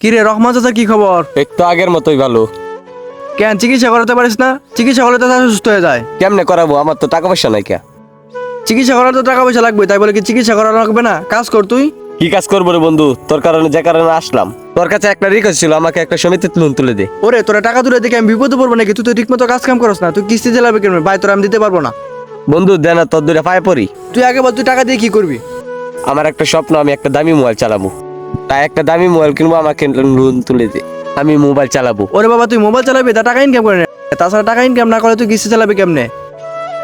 কিরে রহমান চাচা, কি খবর? একটু আগের মতোই ভালো। কেন চিকিৎসা করাতে পারিস না? চিকিৎসা করলে তো চাচা সুস্থ হয়ে যায়। কেমনে করাবো, আমার তো টাকা পয়সা নাই। কে চিকিৎসা করার তো টাকা পয়সা লাগবে, তাই বলে কি চিকিৎসা করা লাগবে না? কাজ কর তুই। কি কাজ করবো রে বন্ধু, তোর কারণে যে কারণে আসলাম। তোর কাছে একটা রিকোয়েস্ট ছিল, আমাকে একটা সমিতিতে লোন তুলে দে। ওরে তোরা টাকা তুলে দেখে আমি বিপদে পড়বো নাকি? তুই তো ঠিক মতো কাজ কাম করস না, তুই কিস্তি চালাবে কেন? ভাই তোরা আমি দিতে পারবো না। বন্ধু দে না, তোর দূরে পায়ে পড়ি। তুই আগে বল, তুই টাকা দিয়ে কি করবি? আমার একটা স্বপ্ন, আমি একটা দামি মোবাইল চালাবো। তাই একটা দামি মোবাইল কিনবো, আমাকে লোন তুলে দে, আমি মোবাইল চালাবো। ওরে বাবা, তুই মোবাইল চালাবি তা টাকা ইনকাম করে না। তাছাড়া টাকা ইনকাম না করে তুই কিস্তি চালাবি কেমনে?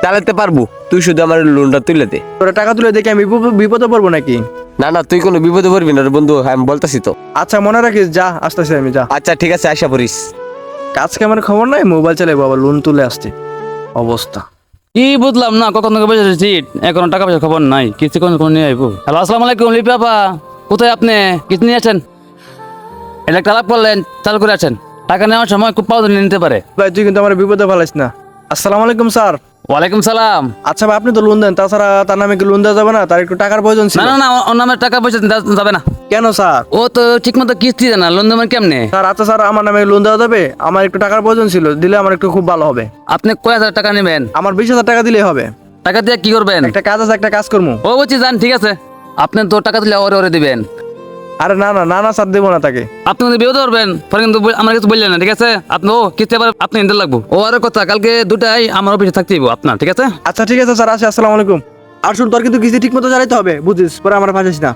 চালাতে পারবো, তুই শুধু আমার লোনটা তুলে দে। তোরা টাকা তুলে দেখে আমি বিপদে পড়বো নাকি? না না, তুই কোনো বিপদে পড়বি না রে বন্ধু, আমি বলতেছি তো। আচ্ছা মনে রাখিস, যা আসতেছি আমি, যা। আচ্ছা ঠিক আছে, আশা করিস। কাজ কামের খবর নাই, মোবাইল চালাবো আবার লোন তুলে আসছে। অবস্থা কি বুঝলাম না, কখন থেকে বসে আছি, এখন টাকা পয়সা খবর নাই, কিস্তি কোন কোন নিয়ে আইবো। হ্যালো, আসসালামু আলাইকুম লিপি আপা, কোথায় আপনি? কিস্তি নিয়ে আছেন? এটা একটা আলাপ করলেন, চালু করে আছেন। টাকা নেওয়ার সময় খুব পাওয়া নিতে পারে। ভাই, তুই কিন্তু আমার বিপদে ফেলাইস না। আসসালামু আলাইকুম স্যার। ওয়ালাইকুম সালাম। আচ্ছা ভাই, আপনি তো লোন দেন, তাছাড়া তার নামে কি লোন দেওয়া যাবে না? তার একটু টাকার প্রয়োজন ছিল। না না না, ওর নামে টাকা পয়সা যাবে না। কেন স্যার? ও তো ঠিক মতো কিস্তি দেয় না, লোন দেবেন কেমনে? স্যার আচ্ছা স্যার, আমার নামে লোন দেওয়া যাবে? আমার একটু টাকার প্রয়োজন ছিল, দিলে আমার একটু খুব ভালো হবে। আপনি কয় হাজার টাকা নেবেন? আমার 20,000 টাকা দিলেই হবে। টাকা দিয়ে কি করবেন? একটা কাজ আছে, একটা কাজ করবো। ও বলছি যান, ঠিক আছে, আপনি তো টাকা দিলে ওরে ওরে দিবেন। আরে না না না না স্যার, দেবো না তাকে। আপনি যদি বিয়ে করবেন পরে কিন্তু আমার কিছু বললেন না, ঠিক আছে? আপনি ও কিস্তি আবার আপনি নিতে লাগবো। ও আর কথা, কালকে দুটাই আমার অফিসে থাকতে হইব আপনার, ঠিক আছে? আচ্ছা ঠিক আছে স্যার, আসি। আসসালামু আলাইকুম। আর শুন, তোর কিন্তু কিস্তি ঠিক মতো চালাইতে হবে, বুঝিস, পরে আমার ফাঁসিস না।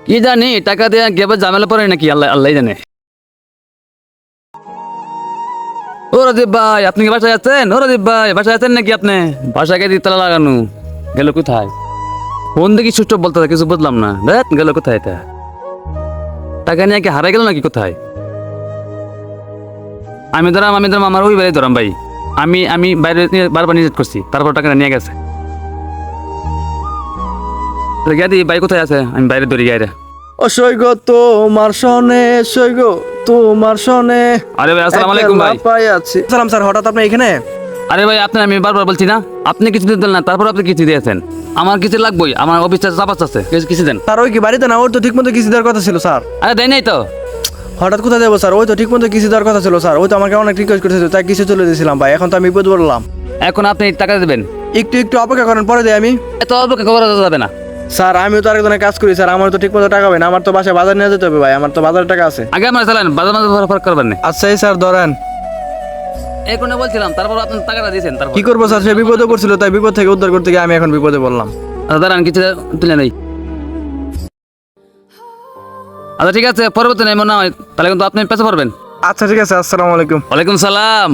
কি জানি টাকা দিয়ে গেবে ঝামেলা পড়ে নাকি, আল্লাহ আল্লাহ জানে। ও রাজীব ভাই, আপনি কি বাসায় আছেন? ও রাজীব ভাই, বাসায় আছেন নাকি আপনি? বাসায় গিয়ে তালা লাগানো গেল কোথায়? ফোন দেখি সুস্থ বলতে কিছু বুঝলাম না। দেখ গেল কোথায় এটা? টাকা নিয়ে কি হারাই গেল নাকি কোথায়? আমি ধরাম আমার ওই বাইরে ধরাম ভাই। আমি বাইরে বারবার নিষেধ করছি, তারপর টাকাটা নিয়ে গেছে। গিয়ে ভাই কোথায় আছে, আমি বাইরে ধরি গাইরে। ও সৈগ তোমার সনে, সৈগ তোমার সনে। আরে ভাই, আসসালামু আলাইকুম ভাই। সালাম স্যার, হঠাৎ আপনি এখানে? আরে ভাই, আপনি আমি বারবার বলছি না, আপনি কিছু দিতেন না, তারপর আপনি কিছু দিয়েছেন। আমার কিছু লাগবেই, আমার অফিসটা চাপাচ আছে, কিছু দেন। স্যার ওই কি বাড়িতে না? ওর তো ঠিক মতো কিস্তি দেওয়ার কথা ছিল স্যার। আরে দেয় নাই তো। হঠাৎ কোথায় দেবো স্যার? ওই তো ঠিক মতো কিস্তি দেওয়ার কথা ছিল স্যার। ওই তো আমাকে অনেক রিকোয়েস্ট করেছিল, তাই কিছু চলে দিয়েছিলাম ভাই। এখন তো আমি বিপদ বললাম। এখন আপনি টাকা দেবেন। একটু একটু অপেক্ষা করেন, পরে দেয় আমি। এত অল্প করা যাবে না। স্যার আমিও তো আরেকজনের কাজ করি স্যার, আমার তো ঠিক মতো টাকা হবে না। আমার তো বাসায় বাজার নিয়ে যেতে হবে ভাই, আমার তো বাজারে টাকা আছে। আগে আমার চালান, বাজার মাঝে ফারাক করবেন না। আচ্ছা এই স্যার ধরেন। এই কোনে বলছিলাম, তারপর আপনি টাকাটা দিয়েছেন। তারপর কি করবো স্যার, সে বিপদে পড়ছিল, তাই বিপদ থেকে উদ্ধার করতে গিয়ে আমি এখন বিপদে পড়লাম। দাঁড়ান, কিছু তুলে নেই। আচ্ছা ঠিক আছে, পরবর্তী নেই মনে হয়, তাহলে কিন্তু আপনি পেছে পারবেন। আচ্ছা ঠিক আছে, আসসালামু আলাইকুম। ওয়ালাইকুম সালাম।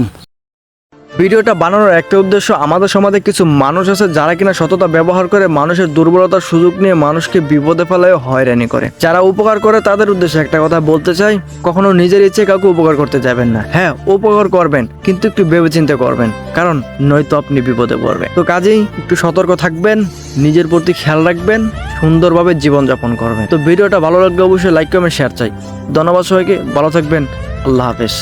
ভিডিওটা বানানোর একটা উদ্দেশ্য, আমাদের সমাজে কিছু মানুষ আছে যারা কিনা সততা ব্যবহার করে মানুষের দুর্বলতার সুযোগ নিয়ে মানুষকে বিপদে ফেলায় হয়রানি করে। যারা উপকার করে তাদের উদ্দেশ্যে একটা কথা বলতে চাই, কখনো নিজের ইচ্ছে কাউকে উপকার করতে যাবেন না। হ্যাঁ উপকার করবেন, কিন্তু একটু ভেবেচিন্তে করবেন, কারণ নয়তো আপনি বিপদে পড়বেন। তো কাজেই একটু সতর্ক থাকবেন, নিজের প্রতি খেয়াল রাখবেন, সুন্দরভাবে জীবনযাপন করবেন। তো ভিডিওটা ভালো লাগলে অবশ্যই লাইক কমেন্ট শেয়ার চাই। ধন্যবাদ সবাইকে, ভালো থাকবেন, আল্লাহ হাফেজ।